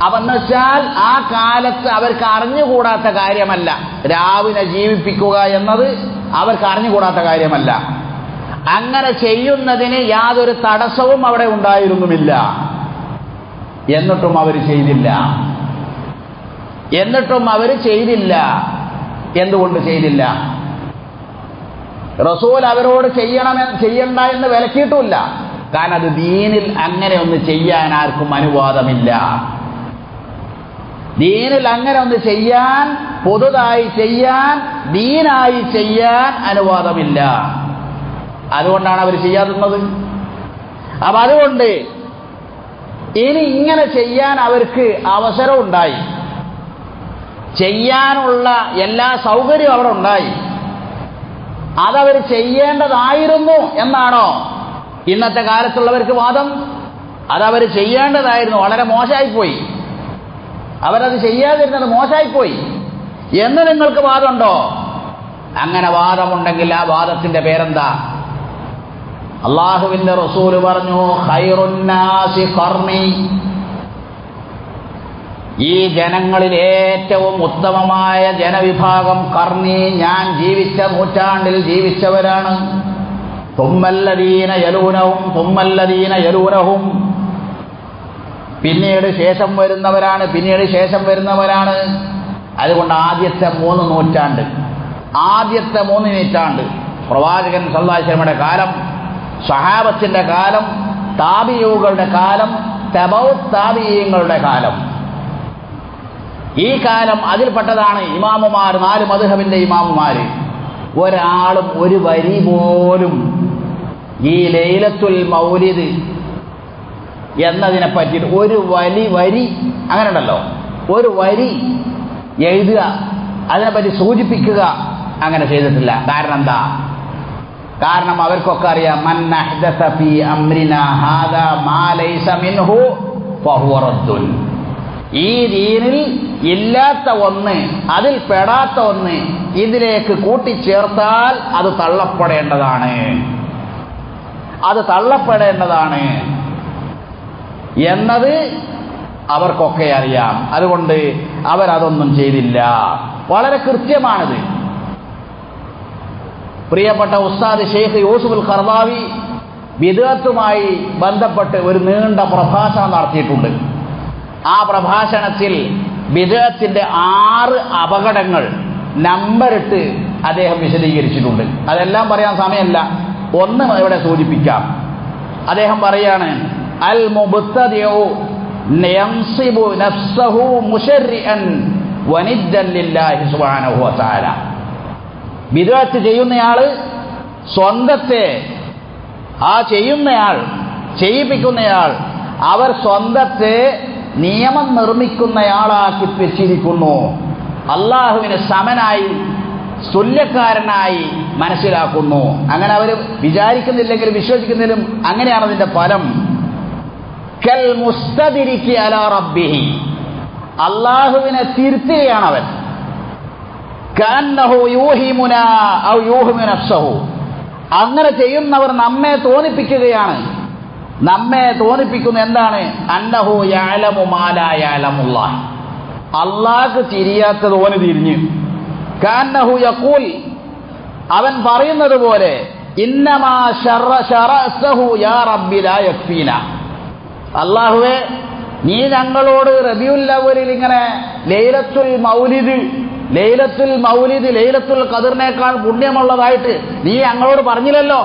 അതെന്ന് വെച്ചാൽ ആ കാലത്ത് അവർക്ക് അറിഞ്ഞുകൂടാത്ത കാര്യമല്ല. രാവിനെ ജീവിപ്പിക്കുക എന്നത് അവർക്ക് അറിഞ്ഞുകൂടാത്ത കാര്യമല്ല. അങ്ങനെ ചെയ്യുന്നതിന് യാതൊരു തടസ്സവും അവിടെ ഉണ്ടായിരുന്നുമില്ല. എന്നിട്ടും അവർ ചെയ്തില്ല. എന്തുകൊണ്ട് ചെയ്തില്ല? റസൂൽ അവരോട് ചെയ്യണ്ട എന്ന് വിലക്കിയിട്ടുമില്ല. കാരണം അത് ദീനിൽ അങ്ങനെ ഒന്ന് ചെയ്യാൻ ആർക്കും അനുവാദമില്ല. ദീനിൽ അങ്ങനെ ഒന്ന് ചെയ്യാൻ, പൊതുതായി ചെയ്യാൻ, ദീനായി ചെയ്യാൻ അനുവാദമില്ല. അതുകൊണ്ടാണ് അവർ ചെയ്യാതുന്നത്. അപ്പൊ അതുകൊണ്ട് ഇനി ഇങ്ങനെ ചെയ്യാൻ അവർക്ക് അവസരം ഉണ്ടായി, ചെയ്യാനുള്ള എല്ലാ സൗകര്യവും അവിടെ ഉണ്ടായി. അതവർ ചെയ്യേണ്ടതായിരുന്നു എന്നാണോ ഇന്നത്തെ കാലത്തുള്ളവർക്ക് വാദം? അതവർ ചെയ്യേണ്ടതായിരുന്നു, വളരെ മോശമായിപ്പോയി, അവരത് ചെയ്യാതിരുന്നത് മോശമായിപ്പോയി എന്ന് നിങ്ങൾക്ക് വാദമുണ്ടോ? അങ്ങനെ വാദമുണ്ടെങ്കിൽ ആ വാദത്തിന്റെ പേരെന്താ? അള്ളാഹുവിന്റെ റസൂല് പറഞ്ഞു, ഖൈറുന്നാസി ഖർനി, ഈ ജനങ്ങളിൽ ഏറ്റവും ഉത്തമമായ ജനവിഭാഗം കർണി, ഞാൻ ജീവിച്ച നൂറ്റാണ്ടിൽ ജീവിച്ചവരാണ്. തുമ്മല്ലദീന യലൂനഹും തുമ്മല്ലദീന യലൂനഹും, പിന്നീട് ശേഷം വരുന്നവരാണ്. അതുകൊണ്ട് ആദ്യത്തെ 3 നൂറ്റാണ്ട്, ആദ്യത്തെ 3 നൂറ്റാണ്ട്, പ്രവാചകൻ സല്ലല്ലാഹു അലൈഹി വസല്ലമയുടെ കാലം, സഹാബത്തിന്റെ കാലം, താബിഈകളുടെ കാലം, തബഉ താബിഈങ്ങളുടെ കാലം, ഈ കാലം അതിൽപ്പെട്ടതാണ്. ഇമാമുമാർ, 4 മദ്ഹബിന്റെ ഇമാമുമാർ, ഒരാളും ഒരു വരി പോലും ഈ ലൈലത്തുൽ മൗലിദ് എന്നതിനെ പറ്റിയിട്ട് ഒരു വരി അങ്ങനെ ഉണ്ടല്ലോ, ഒരു വരി എഴുതുക, അതിനെപ്പറ്റി സൂചിപ്പിക്കുക, അങ്ങനെ ചെയ്തിട്ടില്ല. കാരണം എന്താ? കാരണം അവർക്കൊക്കെ അറിയാം, മൻ അഹ്ദസ ഫീ അംരിനാ ഹാദാ മാ ലൈസ മിൻഹു ഫഹുവ റദ്ദുൻ, ഈ ദീനിൽ ഇല്ലാത്ത ഒന്ന്, അതിൽ പെടാത്ത ഒന്ന് ഇതിലേക്ക് കൂട്ടിച്ചേർത്താൽ അത് തള്ളപ്പെടേണ്ടതാണ് എന്നത് അവർക്കൊക്കെ അറിയാം. അതുകൊണ്ട് അവരതൊന്നും ചെയ്തില്ല. വളരെ കൃത്യമാണിത്. പ്രിയപ്പെട്ട ഉസ്താദ് ഷെയ്ഖ് യൂസുഫുൽ ഖർദാവി ബിദ്അത്തുമായി ബന്ധപ്പെട്ട് ഒരു നീണ്ട പ്രഭാഷണം നടത്തിയിട്ടുണ്ട്. ആ പ്രഭാഷണത്തിൽ ബിദ്അത്തിന്റെ 6 അപകടങ്ങൾ നമ്പറിട്ട് അദ്ദേഹം വിശദീകരിച്ചിട്ടുണ്ട്. അതെല്ലാം പറയാൻ സമയമല്ല, ഒന്ന് ഇവിടെ സൂചിപ്പിക്കാം. അദ്ദേഹം പറയാണ്, അൽ മുബ്തദിഉ യൻസിബു നഫ്സഹു മുശർരിഅൻ വനിദ്ദൻ ലില്ലാഹി സുബ്ഹാനഹു വ തആല. ബിദ്അത്ത് ചെയ്യുന്നയാള് സ്വന്തത്തെ, ആ ചെയ്യിപ്പിക്കുന്നയാൾ അവർ സ്വന്തത്തെ നിയമം നിർമ്മിക്കുന്നയാളാക്കി വെച്ചിരിക്കുന്നു. അള്ളാഹുവിന് സമനായി, തുല്യക്കാരനായി മനസ്സിലാക്കുന്നു. അങ്ങനെ അവർ വിചാരിക്കുന്നില്ലെങ്കിലും വിശ്വസിക്കുന്നില്ലും അങ്ങനെയാണ് അതിന്റെ ഫലം. കൽ മുസ്തദിരികി അലാ റബ്ബിഹി, അള്ളാഹുവിനെ തിരുത്തുകയാണ് അവൻ. കഅന്നഹു യൂഹിമുനാ ഔ യൂഹിമു നഫ്സഹു, അങ്ങനെ ചെയ്യുന്നവർ നമ്മെ തോന്നിപ്പിക്കുകയാണ്. നമ്മെ തോന്നിപ്പിക്കുന്ന എന്താണ്? അന്നഹു യഅലമു മാ ലാ യഅലമുല്ലാഹ്, അള്ളാഹ് തിരിയാത്തത് ഓന് തിരിഞ്ഞു. കഅന്നഹു യഖൂൽ, അവൻ പറയുന്നത് പോലെ, ഇന്നമാ ശറഅസഹു യാ റബ്ബി ലാ യക്ഫീന, അള്ളാഹുവേ നീ ഞങ്ങളോട് റബീഉൽ അവ്വലിൽ ഇങ്ങനെ ലൈലത്തുൽ മൗലിദ് ലൈലത്തുൽ ഖദറിനേക്കാൾ പുണ്യമുള്ളതായിട്ട് നീ ഞങ്ങളോട് പറഞ്ഞില്ലല്ലോ.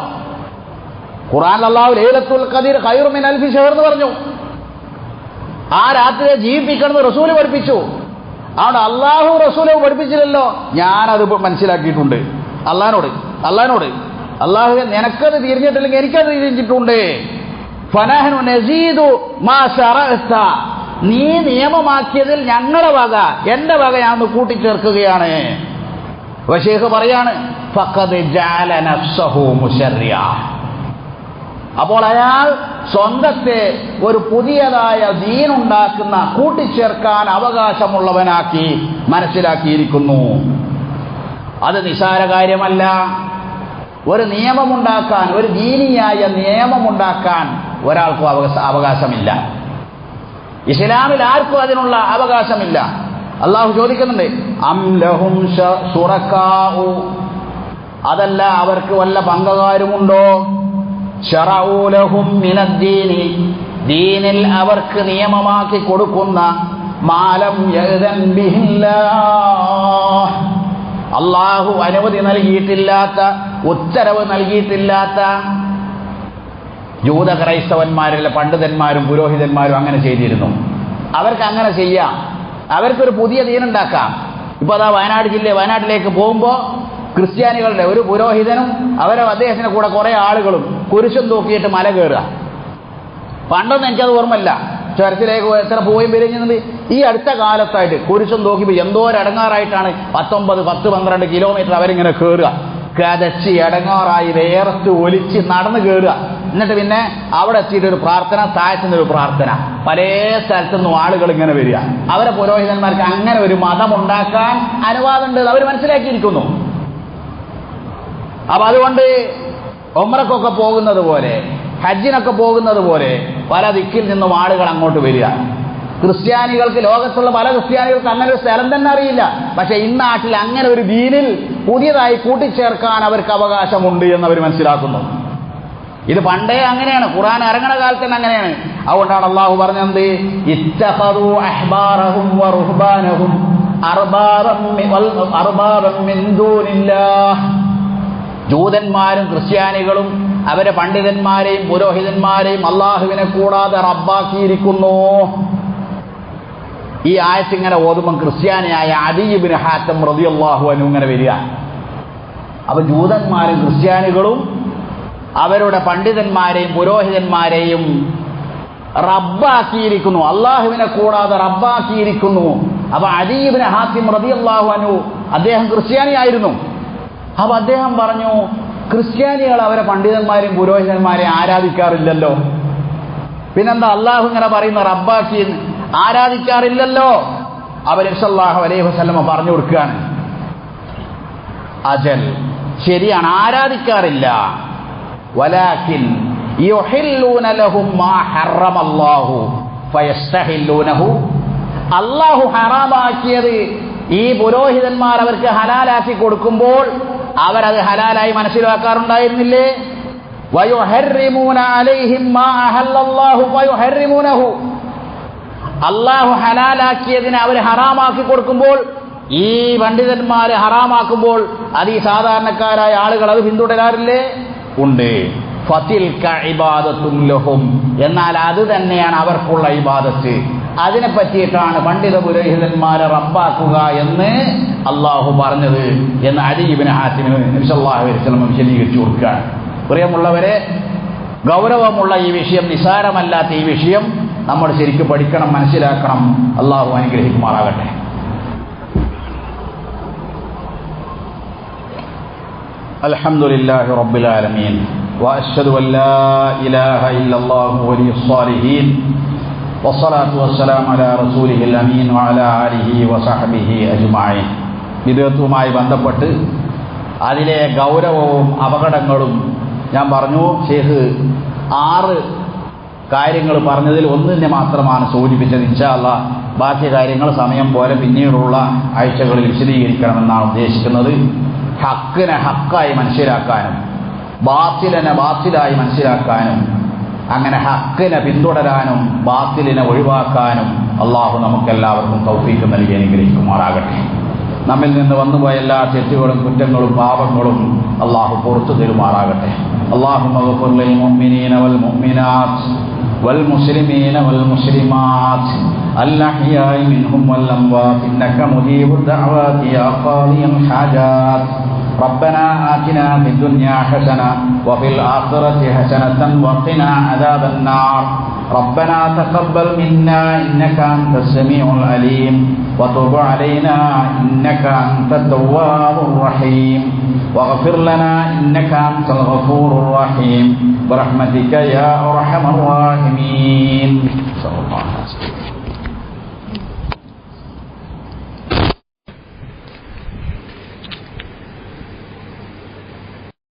ഖുർആനിൽ അല്ലാഹു ലൈലത്തുൽ ഖദർ ഖൈറു മിൻ അൽഫി ശഹർ എന്ന് പറഞ്ഞു. ആ രാത്രിയെ ജീവിപ്പിക്കണമെന്ന് റസൂല് പഠിപ്പിച്ചു. അതുകൊണ്ട് അള്ളാഹു റസൂലെ പഠിപ്പിച്ചില്ലല്ലോ, ഞാനത് മനസ്സിലാക്കിയിട്ടുണ്ട്. അള്ളാഹിനോട് അള്ളാഹുവെ നിനക്കത് തിരിഞ്ഞിട്ടില്ലെങ്കിൽ എനിക്കത് തിരിഞ്ഞിട്ടുണ്ട്. ഫനഹ്നു നസീദു മാ ശറഅത, നീ നിയമമാക്കിയതിൽ ഞങ്ങളുടെ വക, എന്റെ വക ഞാൻ കൂട്ടിച്ചേർക്കുകയാണ്. ശൈഖ് പറയാണ്, ഫഖദ് ജഅല നഫ്സഹു മുശർരിയ, അപ്പോൾ അയാൾ സ്വന്തത്തെ ഒരു പുതിയതായ ദീനുണ്ടാക്കുന്ന, കൂട്ടിച്ചേർക്കാൻ അവകാശമുള്ളവനാക്കി മനസ്സിലാക്കിയിരിക്കുന്നു. അത് നിസാര കാര്യമല്ല. ഒരു നിയമമുണ്ടാക്കാൻ, ഒരു ദീനിയായ നിയമമുണ്ടാക്കാൻ ഒരാൾക്കും അവകാശമില്ല. ഇസ്ലാമിൽ ആർക്കും അതിനുള്ള അവകാശമില്ല. അള്ളാഹു ചോദിക്കുന്നുണ്ട്, അം ലഹും ശുറകാഉ, അതല്ല അവർക്ക് വല്ല പങ്കുകാരുമുണ്ടോ? ശറഉ ലഹും മിനദ്ദീനി, ദീനിൽ അവർക്ക് നിയമമാക്കി കൊടുക്കുന്ന, മാലം യഅ്ദൻ ബിഹില്ലാഹ്, അള്ളാഹു അനുമതി നൽകിയിട്ടില്ലാത്ത, ഉത്തരവ് നൽകിയിട്ടില്ലാത്ത. ജൂത ക്രൈസ്തവന്മാരിലെ പണ്ഡിതന്മാരും പുരോഹിതന്മാരും അങ്ങനെ ചെയ്തിരുന്നു. അവർക്ക് അങ്ങനെ ചെയ്യാം, അവർക്കൊരു പുതിയ ദീനുണ്ടാക്കാം. ഇപ്പൊ അതാ വയനാട്ടിലേക്ക് പോകുമ്പോൾ ക്രിസ്ത്യാനികളുടെ ഒരു പുരോഹിതനും അദ്ദേഹത്തിന്റെ കൂടെ കുറെ ആളുകളും കുരിശും തൂക്കിയിട്ട് മല കയറുക. പണ്ടൊന്നും എനിക്കത് ഓർമ്മയില്ല, ചർച്ചിലേക്ക് എത്ര പോയും പിരിഞ്ഞത്. ഈ അടുത്ത കാലത്തായിട്ട് കുരിശും തൂക്കി എന്തോരടങ്ങാറായിട്ടാണ് 10-12 കിലോമീറ്റർ അവരിങ്ങനെ കയറുക. കതച്ച് അടങ്ങാറായി വേർത്ത് ഒലിച്ച് നടന്ന് കയറുക. എന്നിട്ട് പിന്നെ അവിടെ എത്തിയിട്ടൊരു പ്രാർത്ഥന, താഴ്ത്തുന്നൊരു പ്രാർത്ഥന. പല സ്ഥലത്തു നിന്നും ആളുകൾ ഇങ്ങനെ വരിക. അവരെ പുരോഹിതന്മാർക്ക് അങ്ങനെ ഒരു മതം ഉണ്ടാക്കാൻ അനുവാദമുണ്ട്, അവർ മനസ്സിലാക്കിയിരിക്കുന്നു. അപ്പൊ അതുകൊണ്ട് ഉംറക്കൊക്കെ പോകുന്നത് പോലെ, ഹജ്ജിനൊക്കെ പോകുന്നത് പോലെ പല ദിക്കിൽ നിന്നും ആളുകൾ അങ്ങോട്ട് വരിക. ക്രിസ്ത്യാനികൾക്ക്, ലോകത്തുള്ള പല ക്രിസ്ത്യാനികൾക്ക് അങ്ങനെ ഒരു സ്ഥലം തന്നെ അറിയില്ല. പക്ഷെ ഇന്നാട്ടിൽ അങ്ങനെ ഒരു ദീനിൽ പുതിയതായി കൂട്ടിച്ചേർക്കാൻ അവർക്ക് അവകാശമുണ്ട് എന്നവർ മനസ്സിലാക്കുന്നു. ഇത് പണ്ടേ അങ്ങനെയാണ്, ഖുർആൻ ഇറങ്ങണ കാലത്ത് തന്നെ അങ്ങനെയാണ്. അതുകൊണ്ടാണ് അള്ളാഹു പറഞ്ഞത്, ഇത്തഖദൂ അഹ്ബാറഹും വറുഹ്ബാനഹും അർബാബൻ മിൻ ദൂനില്ലാഹ്. ജൂതന്മാരും ക്രിസ്ത്യാനികളും അവരെ പണ്ഡിതന്മാരെയും പുരോഹിതന്മാരെയും അള്ളാഹുവിനെ കൂടാതെ റബ്ബാക്കിയിരിക്കുന്നു. ഈ ആയത്ത് ഇങ്ങനെ ഓതുമ്പം ക്രിസ്ത്യാനിയായ അദീ ഇബ്നു ഹാത്തിം റളിയല്ലാഹു അൻഹു ഇങ്ങനെ വരിക. അപ്പൊ ജൂതന്മാരും ക്രിസ്ത്യാനികളും അവരുടെ പണ്ഡിതന്മാരെയും പുരോഹിതന്മാരെയും റബ്ബാക്കിയിരിക്കുന്നു, അള്ളാഹുവിനെ കൂടാതെ റബ്ബാക്കിയിരിക്കുന്നു. അപ്പൊ അദീ ഇബ്നു ഹാത്തിം റളിയല്ലാഹു അൻഹു അദ്ദേഹം ക്രിസ്ത്യാനിയായിരുന്നു. അപ്പൊ അദ്ദേഹം പറഞ്ഞു, ക്രിസ്ത്യാനികൾ അവരെ പണ്ഡിതന്മാരെയും പുരോഹിതന്മാരെയും ആരാധിക്കാറില്ലല്ലോ, പിന്നെന്താ അള്ളാഹു ഇങ്ങനെ പറയുന്ന റബ്ബാക്കി ആരാധിക്കാറില്ലല്ലോ. അവർ സല്ലല്ലാഹു അലൈഹി വസല്ലമ പറഞ്ഞു കൊടുക്കുകയാണ്, അജൽ ശരിയാണ്, ആരാധിക്കാറില്ല. വലാകിൻ യുഹില്ലൂന ലഹും മാ ഹറമല്ലാഹു ഫയസ്തഹില്ലൂനഹു. അള്ളാഹു ഹറാമാക്കിയത് ഈ പുരോഹിതന്മാർ അവർക്ക് ഹലാലാക്കി കൊടുക്കുമ്പോൾ അവരത് ഹലാലായി മനസ്സിലാക്കാറുണ്ടായിരുന്നില്ലേ? വയുഹർരിമൂന അലൈഹിം മാ അഹല്ലല്ലാഹു ഫയുഹർരിമൂനഹു. അള്ളാഹു ഹലാലാക്കിയതിനെ അവർ ഹറാമാക്കി കൊടുക്കുമ്പോൾ, ഈ പണ്ഡിതന്മാർ ഹറാമാക്കുമ്പോൾ അത് ഈ സാധാരണക്കാരായ ആളുകൾ അത് പിന്തുടരാറില്ലേ? ഉണ്ട്. ഫതിൽക ഇബാദത്തും ലഹും. എന്നാൽ അത് തന്നെയാണ് അവർക്കുള്ള ഇബാദത്ത്. അതിനെ പറ്റിയിട്ടാണ് പണ്ഡിത പുരോഹിതന്മാരെ റബ്ബാക്കുക എന്ന് അള്ളാഹു പറഞ്ഞത് എന്ന് അദീ ഇബ്നു ഹാത്തിം നബി സല്ലല്ലാഹു അലൈഹി വസല്ലം വിശദീകരിച്ചു കൊടുക്കുകയാണ്. പ്രിയമുള്ളവരെ, ഗൗരവമുള്ള ഈ വിഷയം, നിസാരമല്ലാത്ത ഈ വിഷയം നമ്മൾ ശരിക്കും പഠിക്കണം, മനസ്സിലാക്കണം. അള്ളാഹു അനുഗ്രഹിക്കുമാറാകട്ടെ. അൽഹംദുലില്ലാഹി റബ്ബിൽ ആലമീൻ വഅശ്ഹദു അൻ ലാ ഇലാഹ ഇല്ലല്ലാഹു വലിയ്യുസ് സ്വാലിഹീൻ വസ്സലാത്തു വസ്സലാമു അലാ റസൂലിഹിൽ അമീൻ വഅലാ ആലിഹി വസഹ്ബിഹി അജ്മഈൻ. വിദേഹത്തുമായി ബന്ധപ്പെട്ട് അതിലെ ഗൗരവവും അപകടങ്ങളും ഞാൻ പറഞ്ഞു. ഷെയ്ഖ് 6 കാര്യങ്ങൾ പറഞ്ഞതിൽ ഒന്നിനെ മാത്രമാണ് സൂചിപ്പിച്ചത്. ഇൻഷാ അല്ലാഹ് ബാക്കി കാര്യങ്ങൾ സമയം പോലെ പിന്നീടുള്ള ആഴ്ചകളിൽ വിശദീകരിക്കണമെന്നാണ് ഉദ്ദേശിക്കുന്നത്. ഹക്കിനെ ഹക്കായി മനസ്സിലാക്കാനും ബാത്തിലിനെ ബാത്തിലായി മനസ്സിലാക്കാനും അങ്ങനെ ഹക്കിനെ പിന്തുടരാനും ബാത്തിലിനെ ഒഴിവാക്കാനും അള്ളാഹു നമുക്കെല്ലാവർക്കും തൗഫീഖ് നൽകി അനുഗ്രഹിക്കുമാറാകട്ടെ. നമ്മിൽ നിന്ന് വന്നുപോയ എല്ലാ തെറ്റുകളും കുറ്റങ്ങളും പാപങ്ങളും അള്ളാഹു പുറത്തു തരുമാറാകട്ടെ. اللهم اغفر للمؤمنين والمؤمنات والمسلمين والمسلمات الأحياء منهم والأموات إنك مجيب الدعوات يا قاضي الحاجات. ربنا آتنا في الدنيا حسنة وفي الآخرة حسنة وقنا عذاب النار. ربنا تقبل منا إنك أنت السميع العليم وتب علينا إنك أنت التواب الرحيم واغفر لنا إنك أنت الغفور الرحيم برحمتك يا أرحم الراحمين. صلى الله عليه وسلم.